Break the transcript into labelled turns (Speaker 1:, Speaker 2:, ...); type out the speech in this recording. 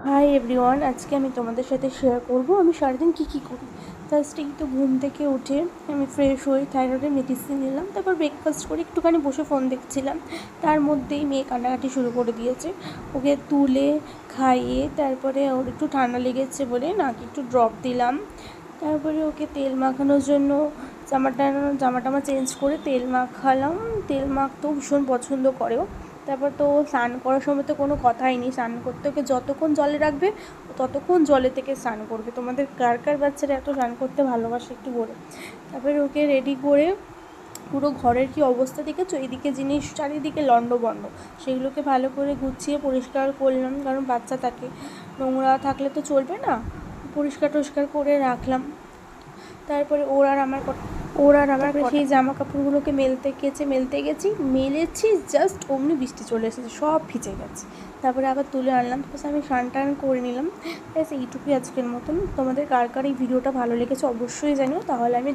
Speaker 1: Hi everyone, আজকে আমি তোমাদের সাথে শেয়ার করব আমি সারাদিন কী করি। ফার্স্টেই তো ঘুম থেকে উঠে আমি ফ্রেশ হই, থাইরয়েডের মেডিসিন নিলাম, তারপর ব্রেকফাস্ট করে একটুখানি বসে ফোন দেখছিলাম। তার মধ্যেই মেয়ে কান্নাকাটি শুরু করে দিয়েছে। ওকে তুলে খাইয়ে তারপরে ওর একটু ঠান্ডা লেগেছে বলে নাকি একটু ড্রপ দিলাম। তারপরে ওকে তেল মাখানোর জন্য জামাটা চেঞ্জ করে তেল মাখালাম। তেল মাখতেও ভীষণ পছন্দ করেও। তারপর তো স্নান করার সময় তো কোনো কথাই নেই, স্নান করতে ওকে যতক্ষণ জলে রাখবে ততক্ষণ জলে থেকে স্নান করবে। তোমাদের কার কার বাচ্চারা এত স্নান করতে ভালোবাসে একটু বলে। তারপরে ওকে রেডি করে পুরো ঘরের কি অবস্থা দেখেছো, এদিকে জিনিস চারিদিকে লণ্ডভণ্ড, সেগুলোকে ভালো করে গুছিয়ে পরিষ্কার করলাম, কারণ বাচ্চা থাকে, নোংরা থাকলে তো চলবে না। পরিষ্কার টরিষ্কার করে রাখলাম। তারপরে ওর আর আমার সেই জামা কাপড়গুলোকে মেলতে গেছি, মেলেছি জাস্ট অমনি বৃষ্টি চলে এসেছে, সব ভিজে গেছে। তারপরে আবার তুলে আনলাম, আমি স্নান টান করে নিলাম। ব্যাস এইটুকুই আজকের মতন। তোমাদের কার কার এই ভিডিওটা ভালো লেগেছে অবশ্যই জানিও, তাহলে আমি